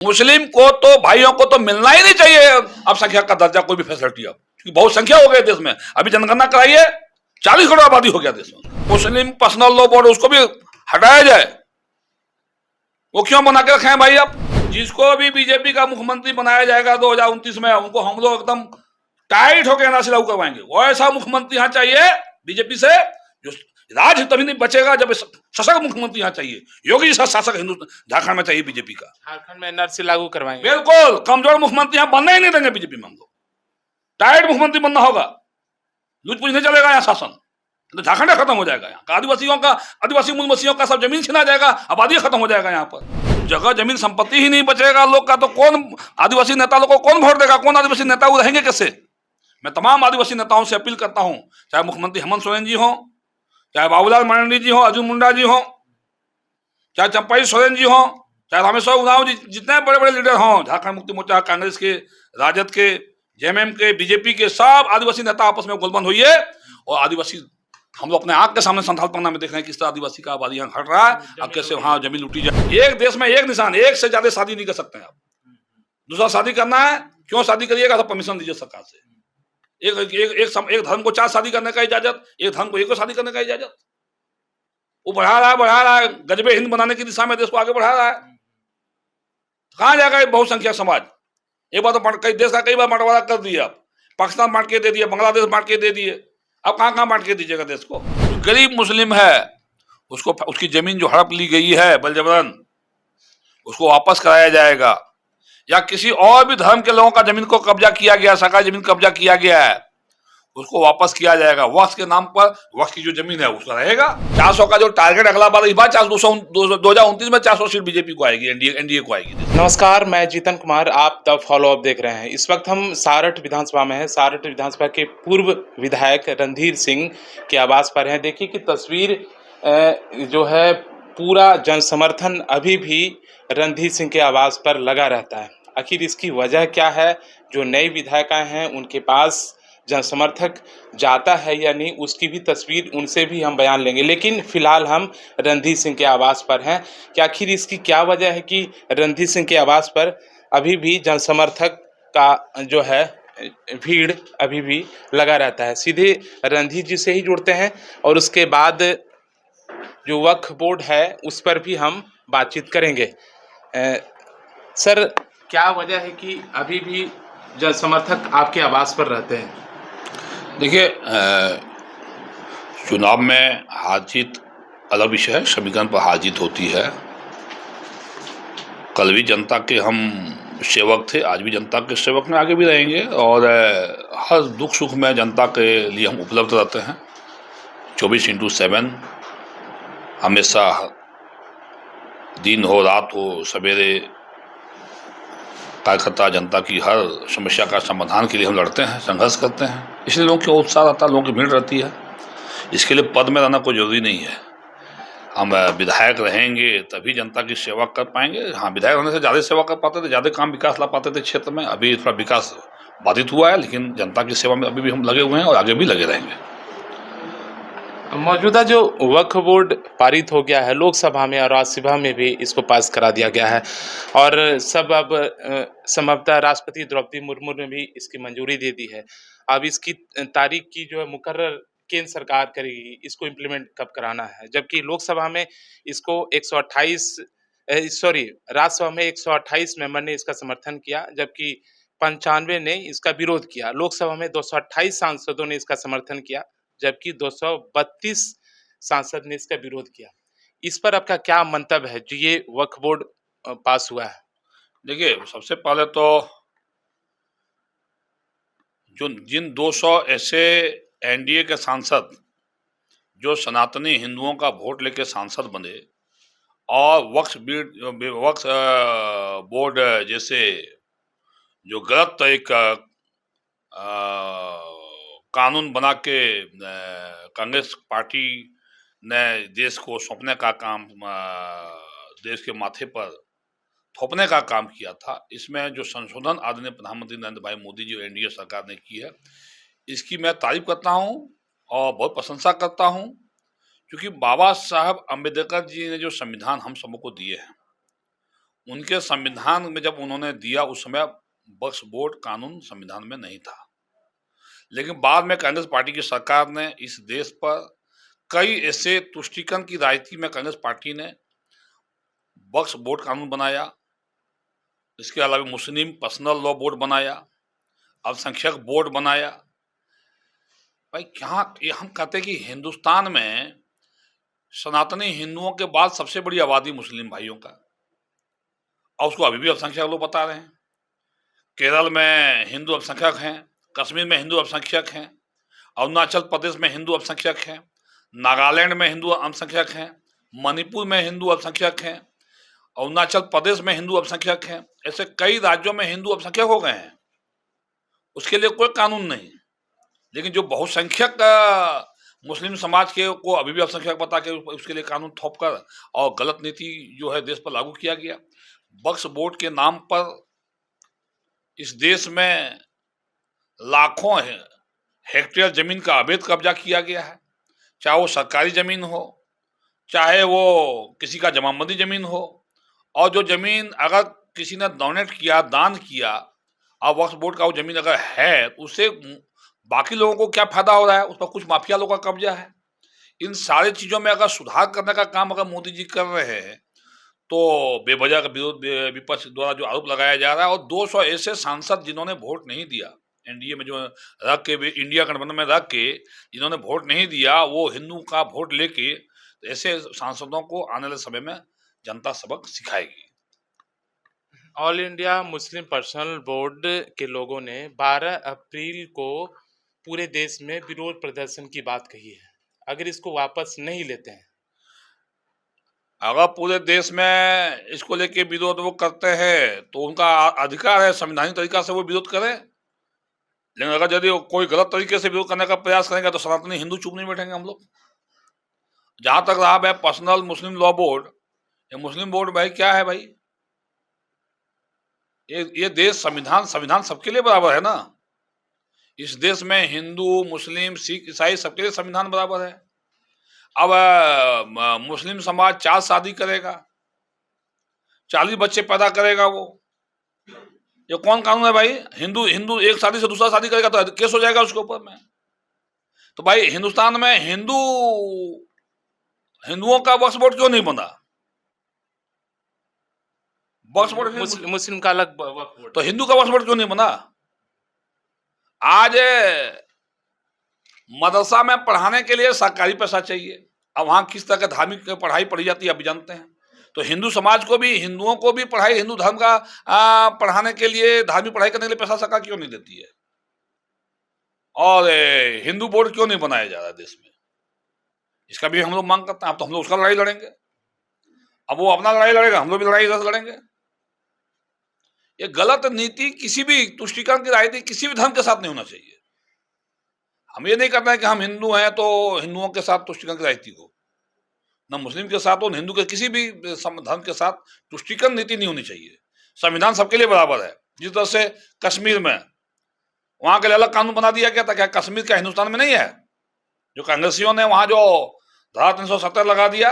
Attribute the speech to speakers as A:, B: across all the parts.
A: मुस्लिम को तो भाइयों को तो मिलना ही नहीं चाहिए अब संख्या का दर्जा, कोई भी फैसिलिटी अब, क्योंकि बहुत संख्या हो गई देश में। अभी जनगणना कराइए, 40 करोड़ आबादी हो गया देश में। मुस्लिम पर्सनल लॉ बोर्ड उसको भी हटाया जाए, वो क्यों बना के रखे हैं भाई? अब जिसको भी बीजेपी का मुख्यमंत्री बनाया जाएगा 2029 में, उनको हम लोग एकदम टाइट होकर एनआरसी लागू करवाएंगे। वो ऐसा मुख्यमंत्री यहाँ चाहिए बीजेपी से, जो राज तभी नहीं बचेगा जब सशक्त मुख्यमंत्री यहाँ चाहिए। योगी जैसा शासक हिंदू झारखंड में चाहिए बीजेपी का।
B: झारखंड में एनआरसी लागू करवाएंगे?
A: बिल्कुल, कमजोर मुख्यमंत्री यहाँ बनने ही नहीं देंगे बीजेपी में। हम लोग टाइट मुख्यमंत्री बनना होगा, लूट पूछ नहीं चलेगा यहाँ शासन, तो झारखंड खत्म हो जाएगा। यहाँ का आदिवासी मूल वसियों का सब जमीन छीना जाएगा, आबादी खत्म हो जाएगा। यहाँ पर जगह जमीन संपत्ति ही नहीं बचेगा लोग का, तो कौन आदिवासी नेता लोग को कौन वोट देगा? कौन आदिवासी नेता वो रहेंगे कैसे? मैं तमाम आदिवासी नेताओं से अपील करता हूँ, चाहे मुख्यमंत्री हेमंत सोरेन जी हो, चाहे बाबूलाल मरांडी जी हो, अर्जुन मुंडा जी हो, चाहे चंपाई सोरेन जी हो, चाहे रामेश्वर उरांव जी, जितने बड़े बड़े लीडर हों, झारखंड मुक्ति मोर्चा, कांग्रेस के, राजद के, जेएमएम के, बीजेपी के, सब आदिवासी नेता आपस में गोलबंद होइए। और आदिवासी, हम लोग अपने आंख के सामने संथाल पन्ना में देख रहे हैं किस तरह आदिवासी का आबादी यहाँ घट रहा है, अब कैसे वहां जमीन लूटी जाए। एक देश में एक निशान, एक से ज्यादा शादी नहीं कर सकते हैं आप। दूसरा शादी करना है, क्यों शादी करिएगा? सब परमिशन दीजिए सरकार से। एक धर्म को 4 शादी करने का इजाजत, एक धर्म को 1 शादी करने का इजाजत। वो बढ़ा रहा है, गजबे हिंद बनाने की दिशा में देश को आगे बढ़ा रहा है। कहां जाएगा बहुसंख्यक समाज? एक बार तो देश का कई बार बंटवारा कर दिया, पाकिस्तान बांट के दे दिया, बांग्लादेश बांट के दे दिए, अब कहां बांट के दीजिएगा देश को? गरीब मुस्लिम है, उसको उसकी जमीन जो हड़प ली गई है बलजबरन, उसको वापस कराया जाएगा। या किसी और भी धर्म के लोगों का जमीन को कब्जा किया गया, सरकारी जमीन कब्जा किया गया है, उसको वापस किया जाएगा। वक्फ के नाम पर वक्फ की जो जमीन है उसका रहेगा। 400 का जो टारगेट अगला बार, इस बार 2029 में 400 सीट बीजेपी को आएगी, एनडीए को आएगी।
B: नमस्कार, मैं जीतन कुमार, आप द फॉलो अप देख रहे हैं। इस वक्त हम सारठ विधानसभा में हैं। सारठ विधानसभा के पूर्व विधायक रणधीर सिंह के आवास पर हैं। देखिए कि तस्वीर जो है, पूरा जन समर्थन अभी भी रणधीर सिंह के आवास पर लगा रहता है। आखिर इसकी वजह क्या है? जो नए विधायक आए हैं उनके पास जन समर्थक जाता है या नहीं, उसकी भी तस्वीर उनसे भी हम बयान लेंगे। लेकिन फिलहाल हम रणधीर सिंह के आवास पर हैं कि आखिर इसकी क्या वजह है कि रणधीर सिंह के आवास पर अभी भी जन समर्थक का जो है भीड़ अभी भी लगा रहता है। सीधे रणधीर जी से ही जुड़ते हैं और उसके बाद जो वक्फ बोर्ड है उस पर भी हम बातचीत करेंगे। सर, क्या वजह है कि अभी भी जन समर्थक आपके आवास पर रहते हैं?
A: देखिए, चुनाव में हार जीत अलग विषय है, समीकरण पर हार जीत होती है। कल भी जनता के हम सेवक थे, आज भी जनता के सेवक में, आगे भी रहेंगे। और हर दुख सुख में जनता के लिए हम उपलब्ध रहते हैं 24/7। हमेशा दिन हो रात हो सवेरे, कार्यकर्ता जनता की हर समस्या का समाधान के लिए हम लड़ते हैं, संघर्ष करते हैं। इसलिए लोगों की उत्साह रहता है, लोगों की भीड़ रहती है। इसके लिए पद में रहना कोई जरूरी नहीं है। हम विधायक रहेंगे तभी जनता की सेवा कर पाएंगे। हाँ, विधायक होने से ज़्यादा सेवा कर पाते थे, ज़्यादा काम विकास ला पाते थे क्षेत्र में। अभी थोड़ा विकास बाधित हुआ है, लेकिन जनता की सेवा में अभी भी हम लगे हुए हैं और आगे भी लगे रहेंगे।
B: मौजूदा जो वक्फ बोर्ड पारित हो गया है लोकसभा में और राज्यसभा में भी इसको पास करा दिया गया है, और सब अब संभवतः राष्ट्रपति द्रौपदी मुर्मू ने भी इसकी मंजूरी दे दी है। अब इसकी तारीख की जो है मुकर्रर केंद्र सरकार करेगी, इसको इम्प्लीमेंट कब कराना है। जबकि लोकसभा में इसको 128 राज्यसभा में 128 मेंबर ने इसका समर्थन किया, जबकि 95 ने इसका विरोध किया। लोकसभा में 228 सांसदों ने इसका समर्थन किया, जबकि 232 सांसद ने इसका विरोध किया। इस पर आपका क्या मंतव्य है जो ये वक्फ बोर्ड पास हुआ है?
A: देखिए, सबसे पहले तो जिन 200 ऐसे एनडीए के सांसद जो सनातनी हिंदुओं का वोट लेके सांसद बने और वक्फ बोर्ड जैसे जो गलत एक कानून बना के कांग्रेस पार्टी ने देश को सौंपने का काम, देश के माथे पर थोपने का काम किया था, इसमें जो संशोधन आदरणीय प्रधानमंत्री नरेंद्र भाई मोदी जी और एनडीए सरकार ने की है, इसकी मैं तारीफ करता हूं और बहुत प्रशंसा करता हूं। क्योंकि बाबा साहब अम्बेडकर जी ने जो संविधान हम सबको दिए हैं, उनके संविधान में जब उन्होंने दिया उस समय वक्फ बोर्ड कानून संविधान में नहीं था, लेकिन बाद में कांग्रेस पार्टी की सरकार ने इस देश पर कई ऐसे तुष्टीकरण की राजनीति में कांग्रेस पार्टी ने वक्फ बोर्ड कानून बनाया। इसके अलावा मुस्लिम पर्सनल लॉ बोर्ड बनाया, अल्पसंख्यक बोर्ड बनाया। भाई क्या ये हम कहते हैं कि हिंदुस्तान में सनातनी हिंदुओं के बाद सबसे बड़ी आबादी मुस्लिम भाइयों का, और उसको अभी भी अल्पसंख्यक लोग बता रहे हैं। केरल में हिंदू अल्पसंख्यक हैं, कश्मीर में हिंदू अल्पसंख्यक हैं, अरुणाचल प्रदेश में हिंदू अल्पसंख्यक हैं, नागालैंड में हिंदू अल्पसंख्यक हैं, मणिपुर में हिंदू अल्पसंख्यक हैं, अरुणाचल प्रदेश में हिंदू अल्पसंख्यक हैं। ऐसे कई राज्यों में हिंदू अल्पसंख्यक हो गए हैं, उसके लिए कोई कानून नहीं। लेकिन जो बहुसंख्यक मुस्लिम समाज के को अभी भी अल्पसंख्यक बता के उसके लिए कानून थोप कर और गलत नीति जो है देश पर लागू किया गया। वक्फ बोर्ड के नाम पर इस देश में लाखों हेक्टेयर जमीन का अवैध कब्जा किया गया है, चाहे वो सरकारी जमीन हो, चाहे वो किसी का जमाबंदी जमीन हो। और जो जमीन अगर किसी ने डोनेट किया, दान किया, और वक्फ बोर्ड का वो जमीन अगर है, उससे बाकी लोगों को क्या फायदा हो रहा है? उस पर कुछ माफिया लोगों का कब्जा है। इन सारी चीजों में अगर सुधार करने का काम अगर मोदी जी कर रहे हैं, तो बेवजह का विरोध विपक्ष द्वारा जो आरोप लगाया जा रहा है, और 200 ऐसे सांसद जिन्होंने वोट नहीं दिया, एनडीए में जो रख के, इंडिया गठबंधन में रख के जिन्होंने वोट नहीं दिया, वो हिंदू का वोट लेके, ऐसे सांसदों को आने वाले समय में जनता सबक सिखाएगी।
B: All India Muslim personal board के लोगों ने 12 अप्रैल को पूरे देश में विरोध प्रदर्शन की बात कही है। अगर इसको वापस नहीं लेते हैं,
A: अगर पूरे देश में इसको लेके विरोध वो करते हैं तो उनका अधिकार है, संवैधानिक तरीका से वो विरोध करें। लेकिन अगर यदि कोई गलत तरीके से विरोध करने का प्रयास करेंगे तो सनातनी हिंदू चुप नहीं बैठेंगे हम लोग। जहां तक रहा है पर्सनल मुस्लिम लॉ बोर्ड, ये मुस्लिम बोर्ड भाई क्या है भाई? ये देश संविधान सबके लिए बराबर है ना। इस देश में हिंदू, मुस्लिम, सिख, ईसाई सबके लिए संविधान बराबर है। अब मुस्लिम समाज 4 शादी करेगा, 40 बच्चे पैदा करेगा, वो ये कौन कानून है भाई? हिंदू एक शादी से दूसरा शादी करेगा तो केस हो जाएगा उसके ऊपर में। तो भाई हिंदुस्तान में हिंदुओं का वक्फ बोर्ड क्यों नहीं बना? वक्फ बोर्ड
B: मुस्लिम का अलग वक्फ बोर्ड,
A: तो हिंदू का वक्फ बोर्ड क्यों नहीं बना? आज मदरसा में पढ़ाने के लिए सरकारी पैसा चाहिए। अब वहां किस तरह का धार्मिक पढ़ाई पढ़ी जाती है अभी जानते हैं। तो हिंदू समाज को भी, हिंदुओं को भी पढ़ाई, हिंदू धर्म का पढ़ाने के लिए, धार्मिक पढ़ाई करने के लिए पैसा सरकार क्यों नहीं देती है? और हिंदू बोर्ड क्यों नहीं बनाया जा रहा है देश में? इसका भी हम लोग मांग करते हैं। अब तो हम लोग उसका लड़ाई लड़ेंगे। अब वो अपना लड़ाई लड़ेगा, हम लोग भी लड़ाई लड़ेंगे। ये गलत नीति किसी भी तुष्टीकरण की राजनीति किसी भी धर्म के साथ नहीं होना चाहिए। हम ये नहीं करते हैं कि हम हिंदू हैं तो हिंदुओं के साथ तुष्टीकरण की राजनीति हो, ना मुस्लिम के साथ हो, ना हिंदू के किसी भी धर्म के साथ तुष्टीकरण नीति नहीं होनी चाहिए। संविधान सबके लिए बराबर है। जिस तरह से कश्मीर में वहां के लिए अलग कानून बना दिया गया था, क्या कश्मीर क्या हिंदुस्तान में नहीं है? जो कांग्रेसियों ने वहां जो धारा 370 लगा दिया,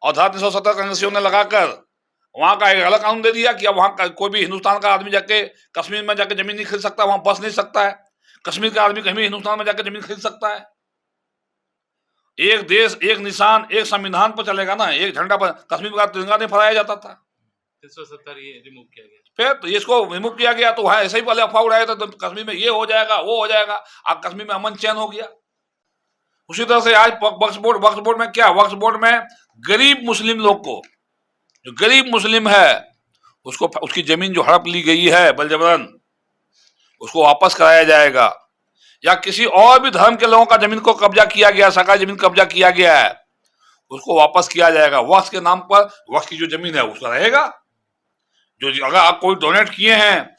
A: और धारा 370 कांग्रेसियों ने लगाकर वहां का एक अलग कानून दे दिया कि अब वहां कोई भी हिंदुस्तान का आदमी जाके कश्मीर में जाके जमीन नहीं खरीद सकता, वहां बस नहीं सकता है। कश्मीर का आदमी कहीं भी हिंदुस्तान में जाकर जमीन खरीद सकता है। एक देश, एक निशान, एक संविधान पर चलेगा ना, एक झंडा पर। कश्मीर का तिरंगा नहीं फहराया जाता था,
B: 370 ये रिमूव किया गया।
A: फिर तो इसको रिमूव किया गया, तो वहां ऐसे ही पहले अफवाह उड़ाया था तो कश्मीर में ये हो जाएगा, वो हो जाएगा। अब कश्मीर में अमन चैन हो गया। उसी तरह से आज वक्फ बोर्ड में क्या, वक्फ बोर्ड में गरीब मुस्लिम लोग को, जो गरीब मुस्लिम है उसको, उसकी जमीन जो हड़प ली गई है बलजबरन, उसको वापस कराया जाएगा। या किसी और भी धर्म के लोगों का जमीन को कब्जा किया गया, सरकारी जमीन कब्जा किया गया है, उसको वापस किया जाएगा। वक्फ के नाम पर वक्फ की जो जमीन है उसका रहेगा। जो अगर आप कोई डोनेट किए हैं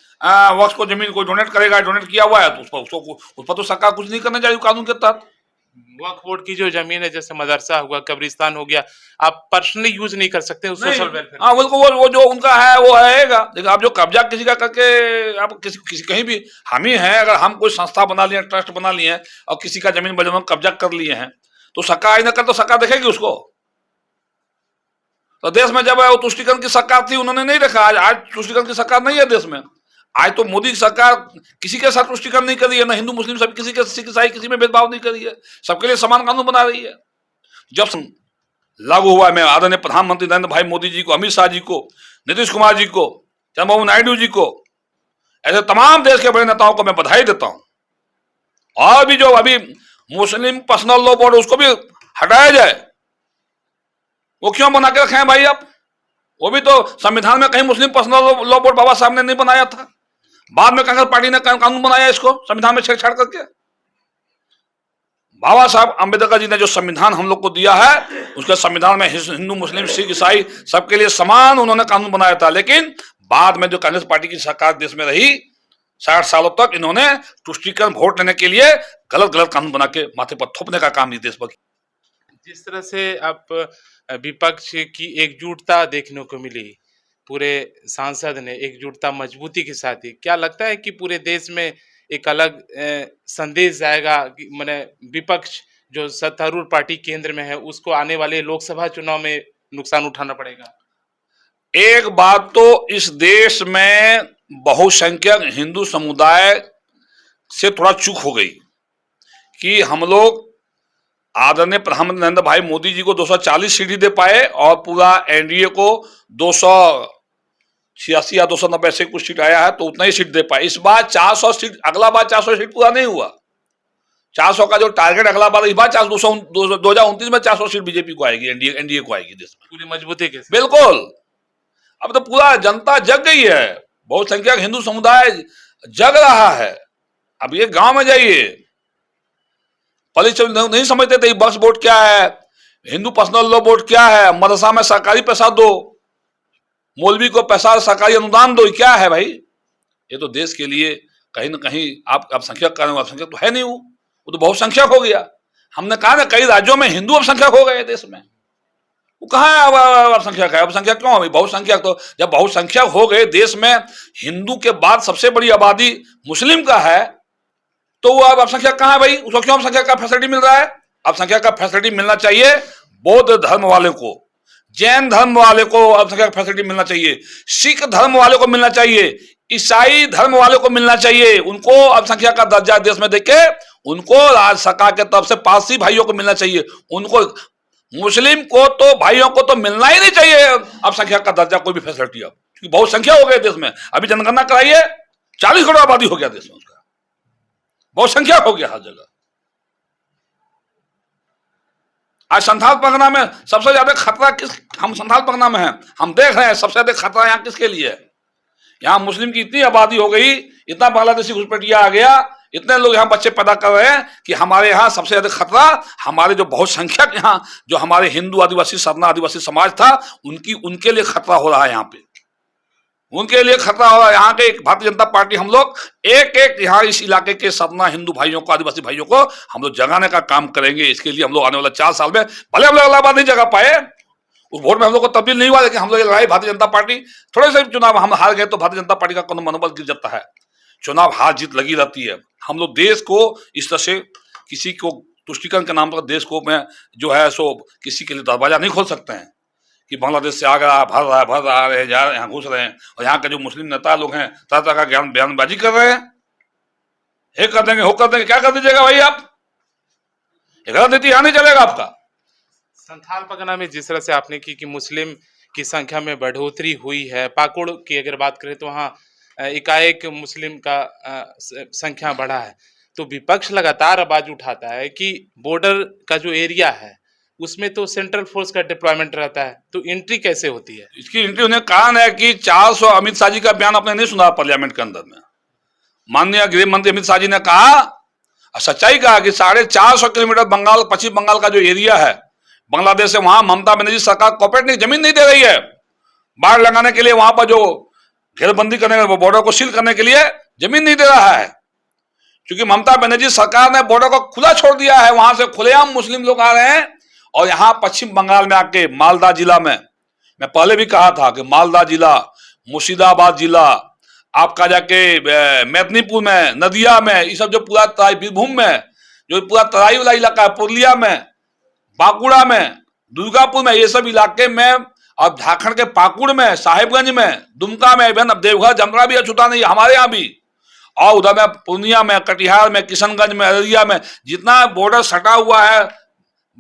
A: वक्फ को जमीन, कोई डोनेट करेगा, डोनेट किया हुआ है, तो उस पर तो सरकार कुछ नहीं करना चाहिए कानून के तहत।
B: वक्फ बोर्ड की जो जमीन है, जैसे मदरसा हुआ, कब्रिस्तान हो गया, आप पर्सनली यूज नहीं कर सकते, सोशल वेलफेयर।
A: हाँ बिल्कुल, वो जो उनका है वो रहेगा। लेकिन आप जो कब्जा किसी का करके, आप किसी कहीं भी, हम ही हैं, अगर हम कोई संस्था बना लिए, ट्रस्ट बना लिए हैं और किसी का जमीन बजमान कब्जा कर लिए हैं, तो सरकार आई ना कर तो सरकार देखेगी उसको। तो देश में जब वो तुष्टिकरण की सरकार थी उन्होंने नहीं रखा। आज तुष्टिकरण की सरकार नहीं है देश में। आज तो मोदी की सरकार किसी के साथ तुष्टिकरण नहीं करी है, ना हिंदू मुस्लिम सब किसी के सिख ईसाई किसी में भेदभाव नहीं करी है, सबके लिए समान कानून बना रही है। जब लागू हुआ, मैं आदरणीय प्रधानमंत्री नरेंद्र भाई मोदी जी को, अमित शाह जी को, नीतीश कुमार जी को, चंद्रबाबू नायडू जी को, ऐसे तमाम देश के बड़े नेताओं को मैं बधाई देता हूं। और भी जो अभी मुस्लिम पर्सनल लॉ बोर्ड उसको भी हटाया जाए, वो क्यों बना के रखे हैं भाई आप? वो भी तो संविधान में कहीं मुस्लिम पर्सनल लॉ बोर्ड बाबा साहब ने नहीं बनाया था, बाद में कांग्रेस पार्टी ने कानून बनाया इसको संविधान में छेड़छाड़ करके। बाबा साहब अम्बेडकर जी ने जो संविधान हम लोग को दिया है, उसके संविधान में हिंदू मुस्लिम सिख ईसाई सबके लिए समान उन्होंने कानून बनाया था। लेकिन बाद में जो कांग्रेस पार्टी की सरकार देश में रही 60 सालों तक, इन्होंने तुष्टीकरण वोट लेने के लिए गलत गलत कानून बना के माथे पर थोपने का काम इस देश पर।
B: जिस तरह से आप विपक्ष की एकजुटता देखने को मिली, पूरे सांसद ने एकजुटता मजबूती के साथ ही, क्या लगता है कि पूरे देश में एक अलग संदेश जाएगा कि माने विपक्ष जो सत्तारूढ़ पार्टी केंद्र में है उसको आने वाले लोकसभा चुनाव में नुकसान उठाना पड़ेगा?
A: एक बात तो इस देश में बहुसंख्यक हिंदू समुदाय से थोड़ा चूक हो गई कि हम लोग आदरणीय प्रधानमंत्री नरेंद्र भाई मोदी जी को 240 सीट दे पाए और पूरा एनडीए को 286 या 290 से कुछ सीट आया है, तो उतना ही सीट दे पाए। इस बार 400 सीट, अगला बार 400 सीट पूरा नहीं हुआ। 400 का जो टारगेट अगला बार, इस बार 2029 में 400 सीट बीजेपी को आएगी, एनडीए को आएगी देश में
B: पूरी मजबूती के साथ।
A: बिल्कुल। अब तो पूरा जनता जग गई है, बहुसंख्यक हिंदू समुदाय जग रहा है। अब ये गांव में जाइए, पहले नहीं समझते थे बक्स बोर्ड क्या है, हिंदू पर्सनल लॉ बोर्ड क्या है, मदरसा में सरकारी पैसा दो, मौलवी को पैसा सरकारी अनुदान दो, क्या है भाई? ये तो देश के लिए कहीं ना कहीं आप अल्पसंख्यक कर रहे हो। अल्पसंख्यक तो है नहीं, वो तो बहुसंख्यक हो गया। हमने कहा ना कई राज्यों में हिंदू अल्पसंख्यक हो गए देश में, वो कहाँ है अल्पसंख्यक है? अल्पसंख्यक क्यों है? बहुसंख्यक तो जब बहुसंख्यक हो गए देश में, हिंदू के बाद सबसे बड़ी आबादी मुस्लिम का है, तो वो अब अल्पसंख्यक कहाँ है भाई? उसको क्यों अल्पसंख्यक का फैसिलिटी मिल रहा है? अल्पसंख्यक का फैसिलिटी मिलना चाहिए बौद्ध धर्म वाले को, जैन धर्म वाले को अल्पसंख्यक फैसिलिटी मिलना चाहिए, सिख धर्म वाले को मिलना चाहिए, ईसाई धर्म वाले को मिलना चाहिए। उनको अल्पसंख्यक का दर्जा देश में देके उनको राज्य सरकार के तरफ से पारसी भाइयों को मिलना चाहिए। उनको मुस्लिम को तो भाइयों को तो मिलना ही नहीं चाहिए अल्पसंख्यक का दर्जा, कोई भी फैसिलिटी। अब क्योंकि बहुत संख्या हो गई देश में, अभी जनगणना कराइए 40 करोड़ आबादी हो गया देश में, उसका बहुत संख्या हो गया हर जगह। आज संथाल परगना में सबसे ज्यादा खतरा हम संथाल परगना में हैं, हम देख रहे हैं सबसे ज्यादा खतरा यहाँ किसके लिए है? यहाँ मुस्लिम की इतनी आबादी हो गई, इतना बांग्लादेशी घुसपैठिया आ गया, इतने लोग यहाँ बच्चे पैदा कर रहे हैं कि हमारे यहाँ सबसे ज्यादा खतरा हमारे जो बहुसंख्यक यहाँ जो हमारे हिंदू आदिवासी सरना आदिवासी समाज था उनके लिए खतरा हो रहा है। यहाँ पे उनके लिए खतरा हो रहा है। यहाँ के भारतीय जनता पार्टी हम लोग एक एक यहाँ इस इलाके के सरना हिंदू भाइयों को आदिवासी भाइयों को हम लोग जगाने का काम करेंगे। इसके लिए हम लोग आने वाले 4 साल में, भले हम लोग इलाहाबाद नहीं जगा पाए, उस वोट में हम लोग को तब्दील नहीं हुआ, लेकिन हम लोग लड़ाई भारतीय जनता पार्टी, थोड़े से चुनाव हम हार गए तो भारतीय जनता पार्टी का मनोबल गिर जाता है। चुनाव हार जीत लगी रहती है। हम लोग देश को इस तरह से किसी को तुष्टीकरण के नाम पर देश को में जो है सो किसी के लिए दरवाजा नहीं खोल सकते हैं कि बांग्लादेश से आ गया भर रहा है जा रहे हैं, यहाँ घुस रहे हैं, और यहाँ के जो मुस्लिम नेता लोग हैं तरह तरह का ज्ञान बयानबाजी कर रहे हैं। हे कर देंगे, हो कर देंगे, क्या कर दीजिएगा भाई आप? नीति यहाँ नहीं चलेगा आपका।
B: संथाल परगना में जिस तरह से आपने की कि मुस्लिम की संख्या में बढ़ोतरी हुई है, पाकुड़ की अगर बात करें तो वहाँ एकाएक मुस्लिम का संख्या बढ़ा है, तो विपक्ष लगातार आवाज उठाता है कि बॉर्डर का जो एरिया है उसमें तो सेंट्रल फोर्स का डिप्लॉयमेंट रहता है, तो एंट्री कैसे होती है?
A: इसकी एंट्री होने का कारण है कि 400 अमित शाह जी का बयान आपने नहीं सुना पार्लियामेंट के अंदर में। माननीय गृह मंत्री अमित शाह जी ने कहा, सच्चाई कहा कि 450 किलोमीटर बंगाल पश्चिम बंगाल का जो एरिया है बांग्लादेश से, वहां ममता बनर्जी सरकार कॉर्पोरेट नहीं जमीन नहीं दे रही है बाढ़ लगाने के लिए, वहां पर जो घेरबंदी करने के बॉर्डर को सील करने के लिए जमीन नहीं दे रहा है, क्योंकि ममता बनर्जी सरकार ने बॉर्डर को खुला छोड़ दिया है। वहां से खुलेआम मुस्लिम लोग आ रहे हैं और यहाँ पश्चिम बंगाल में आके मालदा जिला में, मैं पहले भी कहा था कि मालदा जिला, मुर्शिदाबाद जिला, आपका जाके मेदिनीपुर में, नदिया में, ये सब जो पूरा तराई, बीरभूम में जो पूरा तराई वाला इलाका है, पुरुलिया में, बांकुड़ा में, दुर्गापुर में, ये सब इलाके में अब झारखंड के पाकुड़ में, साहिबगंज में, दुमका में, इवन अब देवघर जमरा भी अछूता नहीं, हमारे यहाँ भी, और उधर में पूर्णिया में, कटिहार में, किशनगंज में, अररिया में, जितना बॉर्डर सटा हुआ है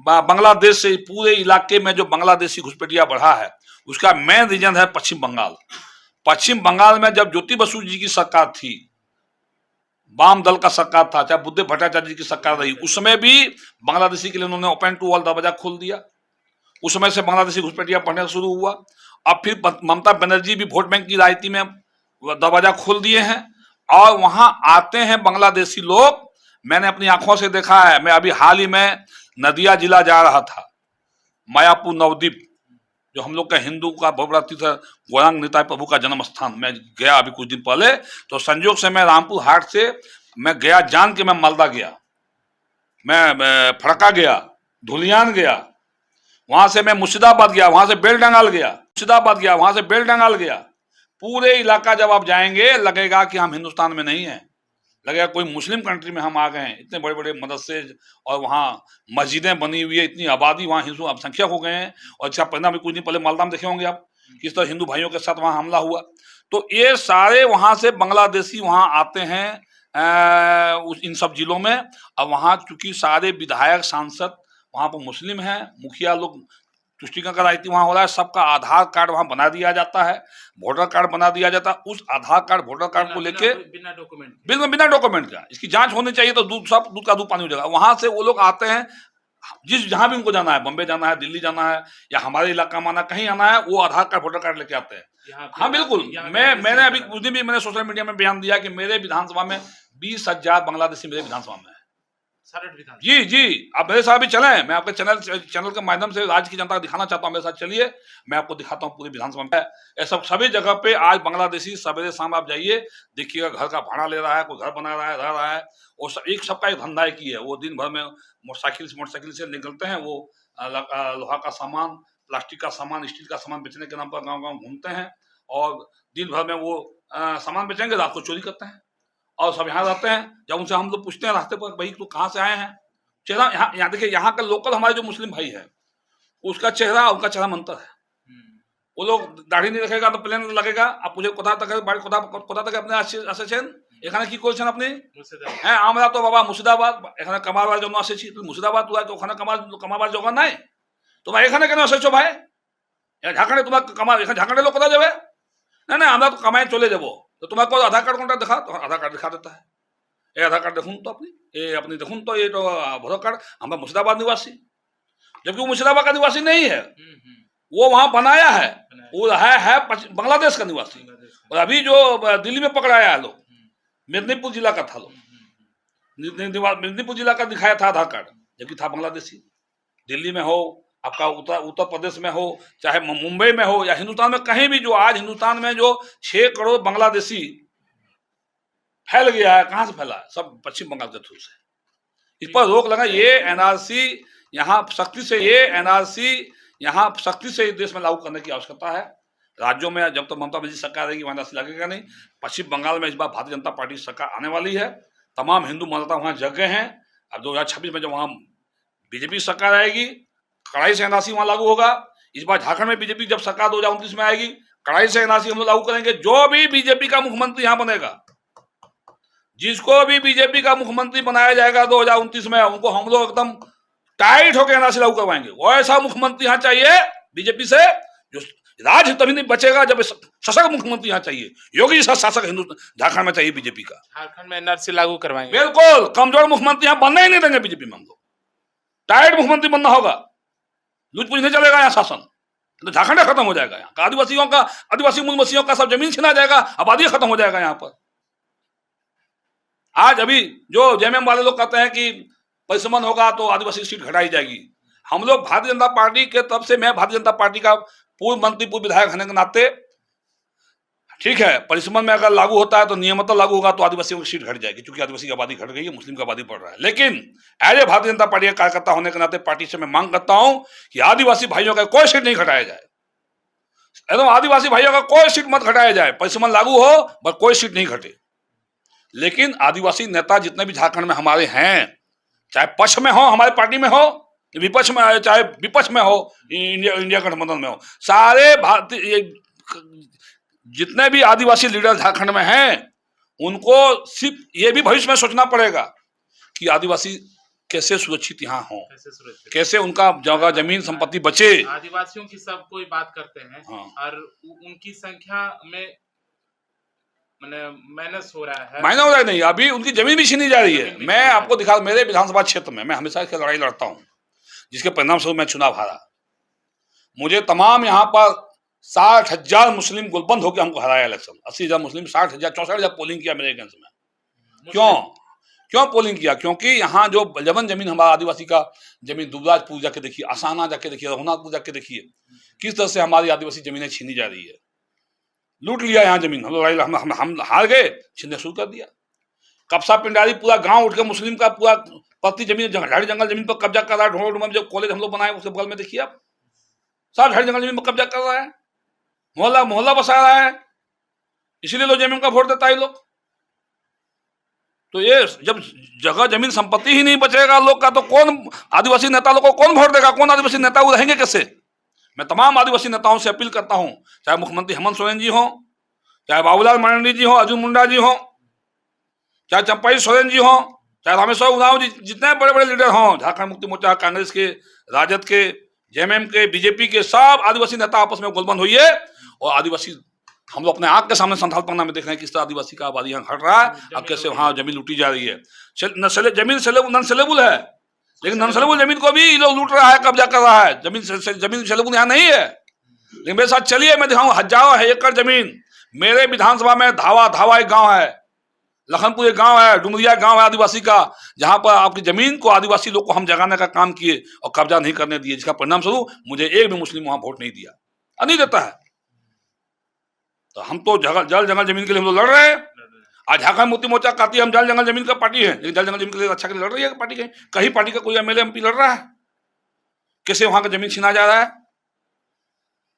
A: बांग्लादेश से, पूरे इलाके में जो बांग्लादेशी घुसपैठिया बढ़ा है, उसका मेन रीजन है पश्चिम बंगाल। पश्चिम बंगाल में जब ज्योति बसु जी की सरकार थी, वाम दल का सरकार था, चाहे बुद्धदेव भट्टाचार्य जी की सरकार रही, उस समय भी बांग्लादेशी के लिए उन्होंने ओपन टू ऑल दरवाजा खोल दिया। उस समय से बांग्लादेशी घुसपैठिया बढ़ना शुरू हुआ। अब फिर ममता बनर्जी भी वोट बैंक की राजनीति में दरवाजा खोल दिए हैं और वहां आते हैं बांग्लादेशी लोग। मैंने अपनी आंखों से देखा है। मैं अभी हाल ही में नदिया जिला जा रहा था, मायापुर नवद्वीप, जो हम लोग का हिंदू का बहुत बड़ा तीर्थ है, गौरांग निताय प्रभु का जन्म स्थान। मैं गया अभी कुछ दिन पहले, तो संयोग से मैं रामपुर हाट से मैं गया, जान के मैं मालदा गया, मैं फड़का गया, धुलियान गया, वहां से मैं मुर्शिदाबाद गया, वहां से बेलडंगाल गया, मुर्शिदाबाद गया, वहां से बेलडंगाल गया। पूरे इलाका जब आप जाएंगे लगेगा कि हम हिंदुस्तान में नहीं हैं, लगेगा कोई मुस्लिम कंट्री में हम आ गए हैं। इतने बड़े बड़े मदरसे और वहाँ मस्जिदें बनी हुई है, इतनी आबादी, वहाँ हिंदू अब संख्या हो गए हैं। और अच्छा परिणाम भी कुछ दिन पहले मालदा में देखे होंगे आप, किस तरह हिंदू भाइयों के साथ वहाँ हमला हुआ। तो ये सारे वहाँ से बांग्लादेशी वहाँ आते हैं इन सब जिलों में। अब वहाँ चूंकि सारे विधायक सांसद वहाँ पर मुस्लिम हैं, मुखिया लोग तुष्टिकरण का राजनीति वहाँ हो रहा है, सबका आधार कार्ड वहाँ बना दिया जाता है, वोटर कार्ड बना दिया जाता है। उस आधार कार्ड वोटर कार्ड को लेके बिना डॉक्यूमेंट का इसकी जांच होनी चाहिए, तो दूध का दूध पानी हो जाएगा। वहां से वो लोग आते हैं, जहां भी उनको जाना है, बम्बे जाना है, दिल्ली जाना है, या हमारे इलाका में आना, कहीं आना है, वो आधार कार्ड वोटर कार्ड लेके आते हैं। हाँ बिल्कुल, मैंने अभी कुछ दिन भी मैंने सोशल मीडिया में बयान दिया कि मेरे विधानसभा में 20,000 बांग्लादेशी मेरे विधानसभा में है। जी जी, आप मेरे साथ भी चलें, मैं आपके चैनल के माध्यम से राज्य की जनता को दिखाना चाहता हूं। मेरे साथ चलिए, मैं आपको दिखाता हूं पूरी विधानसभा में। ऐसा सभी जगह पे आज बांग्लादेशी सवेरे शाम आप जाइए, देखिएगा घर का भाड़ा ले रहा है, कोई घर बना रहा है, रह रहा है। और सबका एक धंधा की है, वो दिन भर में मोटरसाइकिल से निकलते हैं, वो लोहा का सामान, प्लास्टिक का सामान, स्टील का सामान बेचने के नाम पर गाँव गाँव घूमते हैं और दिन भर में वो सामान बेचेंगे, रात को चोरी करते हैं और सब यहाँ रहते हैं। जब उनसे हम लोग पूछते हैं रास्ते पर, भाई तो कहाँ से आए हैं, चेहरा यहाँ देखिए, यहाँ का लोकल हमारे जो मुस्लिम भाई है, उसका चेहरा उनका चेहरा मंतर है। वो लोग दाढ़ी नहीं रखेगा तो प्लेन लगेगा। आप मुझे कोथा तक अपने আসেছেন এখানে কি করছেন আপনি? হ্যাঁ, আমরা তো বাবা মুর্শিদাবাদ, এখানে কামাবার জন্য এসেছি। তুমি মুর্শিদাবাদ তো ওখানে কামাবার জোগাড় নাই, তোমরা এখানে কেন এসেছো ভাই? ঝাড়খণ্ডে তোমার এখানে ঝাড়খণ্ডের লোক কোথায় যাবে? না না, আমরা তো কামায় চলে যাবো। तो तुम्हारे को आधार कार्ड कौन दिखा, तो आधार कार्ड दिखा देता है। ये आधार कार्ड देखूं तो अपनी देखूं तो ये तो वोटर कार्ड, हम मुर्शिदाबाद निवासी, जबकि वो मुर्शिदाबाद का निवासी नहीं है, वो वहां बनाया है, वो है बांग्लादेश का निवासी। और अभी जो दिल्ली में पकड़ाया है लोग, मेदिनीपुर जिला का था लोग, मेदिनीपुर जिला का दिखाया था आधार कार्ड, जबकि था बांग्लादेशी। दिल्ली में हो, आपका उत्तर प्रदेश में हो, चाहे मुंबई में हो, या हिंदुस्तान में कहीं भी, जो आज हिंदुस्तान में जो 6 करोड़ बांग्लादेशी फैल गया है, कहां से फैला है? सब पश्चिम बंगाल के थ्रू से। इस पर रोक लगा। ये एनआरसी यहाँ सख्ती से इस देश में लागू करने की आवश्यकता है। राज्यों में जब तक ममता बनर्जी सरकार रहेगी वहां एनआरसी लगेगा नहीं। पश्चिम बंगाल में इस बार भारतीय जनता पार्टी सरकार आने वाली है। तमाम हिंदू मतदाता वहां जग गए हैं। अब 2026 में जब वहां बीजेपी सरकार आएगी, कड़ाई से एनआरसी वहां लागू होगा। इस बार झारखंड में बीजेपी जब सरकार 2029 में आएगी, कड़ाई से एनआरसी हम लोग लागू करेंगे। जो भी बीजेपी का मुख्यमंत्री यहाँ बनेगा, जिसको भी बीजेपी का मुख्यमंत्री बनाया जाएगा 2029 में, उनको हम लोग एकदम टाइट होकर एनआरसी लागू करवाएंगे। वो ऐसा मुख्यमंत्री यहाँ चाहिए बीजेपी से, जो राज्य तभी नहीं बचेगा जब शासक मुख्यमंत्री यहाँ चाहिए। योगी जैसा शासक हिंदू झारखंड में चाहिए बीजेपी का।
B: झारखंड में एनआरसी लागू करवाएंगे,
A: बिल्कुल। कमजोर मुख्यमंत्री यहाँ बनने ही नहीं देंगे बीजेपी में। हम लोग टाइट मुख्यमंत्री बनना होगा, लूट पूछ नहीं चलेगा यहाँ शासन, तो झारखंड खत्म हो जाएगा। यहाँ आदिवासी मूल मसीहों का सब जमीन छिना जाएगा, आबादी खत्म हो जाएगा यहाँ पर। आज अभी जो जेएमएम वाले लोग कहते हैं कि परिसमन होगा तो आदिवासी सीट घटाई जाएगी। हम लोग भारतीय जनता पार्टी के तरफ से, मैं भारतीय जनता पार्टी का पूर्व मंत्री, पूर्व विधायक होने के नाते, ठीक है, परिसमन में अगर लागू होता है तो नियमित लागू होगा तो आदिवासियों की सीट घट जाएगी, क्योंकि आदिवासी की आबादी घट गई है, मुस्लिम की आबादी बढ़ रहा है। लेकिन as a Bharatiya Janata party का कार्यकर्ता होने के नाते पार्टी से मैं मांग करता हूं कि आदिवासी भाइयों का कोई सीट नहीं घटाया जाए। एकदम आदिवासी भाइयों का कोई सीट मत घटाया जाए। परिसमन लागू हो बस कोई सीट नहीं घटे। लेकिन आदिवासी नेता जितने भी झारखंड में हमारे हैं, चाहे पक्ष में हो, हमारे पार्टी में हो, विपक्ष में आए चाहे विपक्ष में हो, इंडिया गठबंधन में हो, सारे भारतीय जितने भी आदिवासी लीडर झारखंड में हैं, उनको सिर्फ ये भी भविष्य में सोचना पड़ेगा कि आदिवासी कैसे सुरक्षित यहाँ हो, कैसे उनका जगह जमीन संपत्ति बचे।
B: आदिवासियों की सब कोई बात करते हैं।
A: हाँ।
B: और उनकी संख्या में माइनस हो रहा है,
A: मायना हो रहा है नहीं, अभी उनकी जमीन भी छीनी जा रही है। मैं आपको दिखा, मेरे विधानसभा क्षेत्र में मैं हमेशा से लड़ाई लड़ता हूँ, जिसके परिणाम स्वरूप मैं चुनाव हारा। मुझे तमाम यहाँ पर 60,000 मुस्लिम गुलबंद होकर हमको हराया इलेक्शन। 80,000 मुस्लिम, 60,000 64,000 पोलिंग किया मेरे अगेंस्ट में। क्यों पोलिंग किया? क्योंकि यहाँ जो बलजबन जमीन हमारा आदिवासी का जमीन, दुबराजपुर जाके देखिए, असाना जाके देखिए, रघुनाथपुर जाके देखिए, किस तरह से हमारी आदिवासी जमीनें छीनी जा रही है। लूट लिया यहाँ जमीन, हम हार गए, छीनने शुरू कर दिया। कपसा पिंडारी पूरा गांव उठ के मुस्लिम का पूरा पत्ती जमीन, झाड़ी जंगल जमीन पर कब्जा कर रहा है। ढोल में जो कॉलेज हम लोग बनाए उसके बगल में देखिए आप, सब झाड़ी जंगल जमीन पर कब्जा कर रहा है, मोहल्ला बसा रहा है। इसीलिए लोग जमीन का वोट देता है लोग। तो ये जब जगह जमीन संपत्ति ही नहीं बचेगा लोग का, तो कौन आदिवासी नेता लोग को कौन वोट देगा? कौन आदिवासी नेता वो रहेंगे कैसे? मैं तमाम आदिवासी नेताओं से अपील करता हूं, चाहे मुख्यमंत्री हेमंत सोरेन जी हो, चाहे बाबूलाल मरांडी जी हो, अर्जुन मुंडा जी हो, चाहे चंपाई सोरेन जी हो, चाहे रामेश्वर उरांव जी, जितने बड़े बड़े लीडर हों, झारखंड मुक्ति मोर्चा, कांग्रेस के, राजद के, जेएमएम के, बीजेपी के, सब आदिवासी नेता आपस में गोलबंद होइए। और आदिवासी, हम लोग अपने आंख के सामने संथाल पन्ना में देख रहे हैं किस तरह आदिवासी का आबादी यहाँ घट रहा है, अब कैसे वहाँ जमीन लूटी जा रही है। जमीन नॉन सेलेबल है, लेकिन नॉन सेलेबल जमीन को भी लोग लूट रहा है, कब्जा कर रहा है। जमीन सेलेबल यहाँ नहीं है। लेकिन मेरे साथ चलिए, मैं दिखाऊं, हजारों एकड़ जमीन मेरे विधानसभा में। धावा एक गांव है, लखनपुर एक गांव है, डुमरिया गांव है आदिवासी का, जहां पर आपकी जमीन को आदिवासी लोग को हम जगाने का काम किए और कब्जा नहीं करने दिए, जिसका परिणाम स्वरूप मुझे एक भी मुस्लिम वहां वोट नहीं दिया और नहीं देता है। तो हम तो जल जंगल जमीन के लिए हम लोग लड़ रहे हैं। आज झारखंड मुक्ति मोर्चा कहती है हम जल जंगल जमीन का पार्टी है, लेकिन जल जंगल जमीन के लिए अच्छा के लिए लड़ रही है पार्टी। कहीं पार्टी का कोई एमएलए एमपी लड़ रहा है? कैसे वहां का जमीन छीना जा रहा है?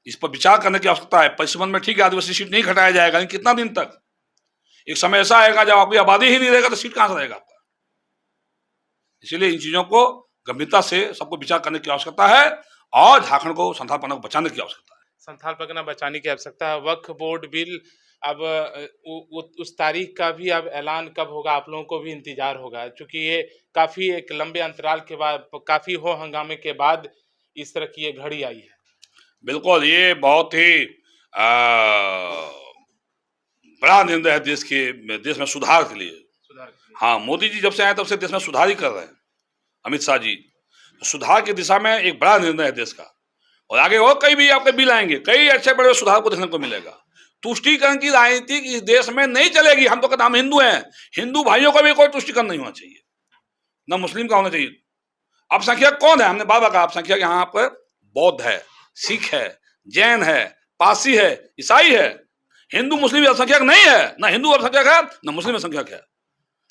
A: इस पर विचार करने की आवश्यकता है। परिसंबंध में ठीक है, आदिवासी सीट नहीं घटाया जाएगा, लेकिन कितना दिन तक? एक समय ऐसा आएगा जब आपकी आबादी ही नहीं रहेगा तो सीट कहां से रहेगा आपका? इसीलिए इन चीजों को गंभीरता से सबको विचार करने की आवश्यकता है और झारखंड को संथालपना को बचाने की आवश्यकता है।
B: संथालपना बचाने की आवश्यकता है। वक्फ बोर्ड बिल, अब उस तारीख का भी अब ऐलान कब होगा, आप लोगों को भी इंतजार होगा, क्योंकि ये काफी एक लंबे अंतराल के बाद, काफी हो हंगामे के बाद इस तरह की ये घड़ी आई है।
A: बिल्कुल, ये बहुत ही बड़ा निर्णय है देश में सुधार के लिए। हाँ, मोदी जी जब से आए तब से देश में सुधार ही कर रहे हैं। अमित शाह जी, सुधार की दिशा में एक बड़ा निर्णय है देश का। और आगे और कई भी आपके बिल आएंगे, कई अच्छे बड़े सुधार को देखने को मिलेगा। तुष्टीकरण की राजनीति इस देश में नहीं चलेगी। हम तो कहते हम हिंदू हैं, हिंदू भाइयों का भी कोई तुष्टीकरण नहीं होना चाहिए, न मुस्लिम का होना चाहिए। अल्पसंख्यक कौन है? हमने बाबा का अल्पसंख्यक यहाँ पर बौद्ध है, सिख है, जैन है, पारसी है, ईसाई है। हिंदू मुस्लिम अल्पसंख्यक नहीं है, ना हिंदू अल्पसंख्यक है ना मुस्लिम अल्पसंख्यक है।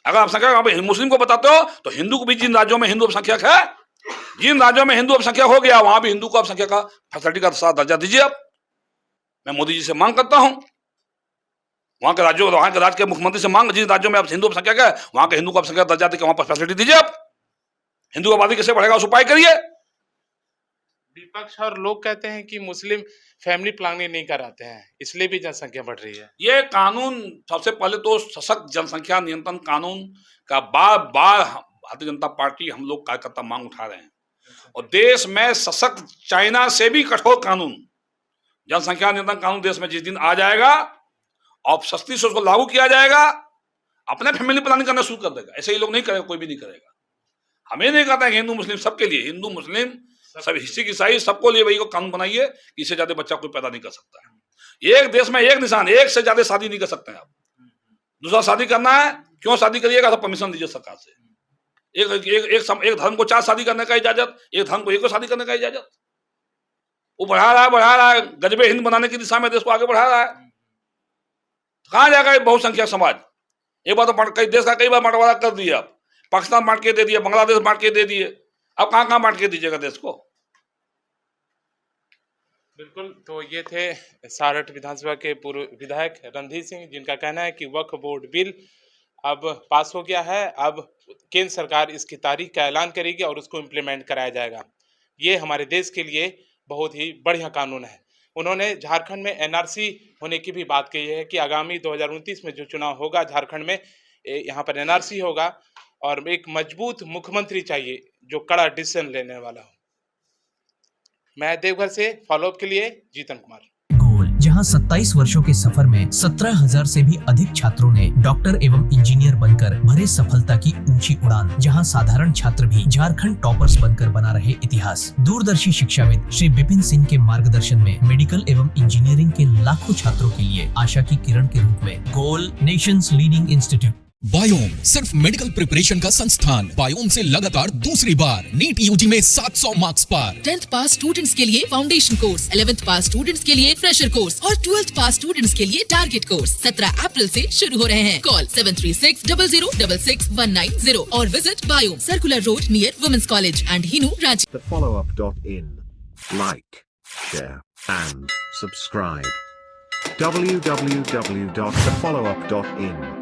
A: अगर अल्पसंख्यक आप मुस्लिम को बताते हो तो हिंदू को भी, जिन राज्यों में हिंदू अल्पसंख्यक है, जिन राज्यों में हिंदू अल्पसंख्यक हो गया, वहां भी हिंदू को अल्पसंख्यक का फैसिलिटी का साथ दर्जा दीजिए आप। मैं मोदी जी से मांग करता हूं, वहां के राज्यों, वहां के राज्य के मुख्यमंत्री से मांग, जिन राज्यों में आप हिंदू अल्पसंख्यक है वहां के हिंदू को अल्पसंख्यक दर्जा देकर वहां पर फैसिलिटी दीजिए आप। हिंदू आबादी कैसे बढ़ेगा उस उपाय करिए।
B: विपक्ष और लोग कहते हैं कि मुस्लिम फैमिली प्लानिंग नहीं कराते हैं, इसलिए भी जनसंख्या बढ़ रही है।
A: ये कानून, सबसे पहले तो सशक्त जनसंख्या नियंत्रण कानून का बार बार भारतीय जनता पार्टी, हम लोग कार्यकर्ता मांग उठा रहे हैं। और देश में सशक्त, चाइना से भी कठोर कानून, जनसंख्या नियंत्रण कानून देश में जिस दिन आ जाएगा और सख्ती से उसको लागू किया जाएगा, अपने फैमिली प्लानिंग करना शुरू कर देगा। ऐसे ही लोग नहीं करेगा, कोई भी नहीं करेगा। हमें नहीं कहता है कि हिंदू मुस्लिम सबके लिए, हिंदू मुस्लिम सब, सिख ईसाई सबको लिए वही को कानून बनाइए कि इससे ज्यादा बच्चा कोई पैदा नहीं कर सकता है। एक देश में एक निशान, एक से ज्यादा शादी नहीं कर सकते हैं आप। दूसरा शादी करना है, क्यों शादी करिएगा? सब परमिशन दीजिए सरकार से। एक धर्म को 4 शादी करने का इजाजत, एक धर्म को 1 शादी करने का इजाजत। वो बढ़ा रहा है, गजबे हिंद बनाने की दिशा में देश को आगे बढ़ा रहा है। कहां जाएगा बहुसंख्यक समाज? एक बार तो देश का कई बार बंटवारा कर दिया आप, पाकिस्तान बांट के दे दिया, बांग्लादेश बांट के दे दिए, अब कहां बांट के दीजिएगा देश को?
B: बिल्कुल। तो ये थे सारठ विधानसभा के पूर्व विधायक रणधीर सिंह, जिनका कहना है कि वक्फ बोर्ड बिल अब पास हो गया है। अब केंद्र सरकार इसकी तारीख का ऐलान करेगी और उसको इम्प्लीमेंट कराया जाएगा। ये हमारे देश के लिए बहुत ही बढ़िया कानून है। उन्होंने झारखंड में एनआरसी होने की भी बात कही है कि आगामी 2029 में जो चुनाव होगा झारखंड में, यहाँ पर एनआरसी होगा और एक मजबूत मुख्यमंत्री चाहिए जो कड़ा डिसीजन लेने वाला हो। मैं देवघर से फॉलोअप के लिए जीतन कुमार।
C: गोल, जहां 27 वर्षों के सफर में 17,000 से भी अधिक छात्रों ने डॉक्टर एवं इंजीनियर बनकर भरे सफलता की ऊंची उड़ान, जहां साधारण छात्र भी झारखंड टॉपर्स बनकर बना रहे इतिहास। दूरदर्शी शिक्षाविद श्री विपिन सिंह के मार्गदर्शन में मेडिकल एवं इंजीनियरिंग के लाखों छात्रों के लिए आशा की किरण के रूप में गोल, नेशंस लीडिंग इंस्टीट्यूट।
D: बायोम सिर्फ मेडिकल प्रिपरेशन का संस्थान। बायोम से लगातार दूसरी बार नीट यूजी में 700 मार्क्स पार।
E: 10th पास स्टूडेंट्स के लिए फाउंडेशन कोर्स, 11th पास स्टूडेंट्स के लिए फ्रेशर कोर्स और 12th पास स्टूडेंट्स के लिए टारगेट कोर्स 17 अप्रैल से शुरू हो रहे हैं। कॉल 7360066190 और visit Biome, circular road near women's college and Hinoo, Ranchi.
F: thefollowup.in. Like, share, and subscribe. www.thefollowup.in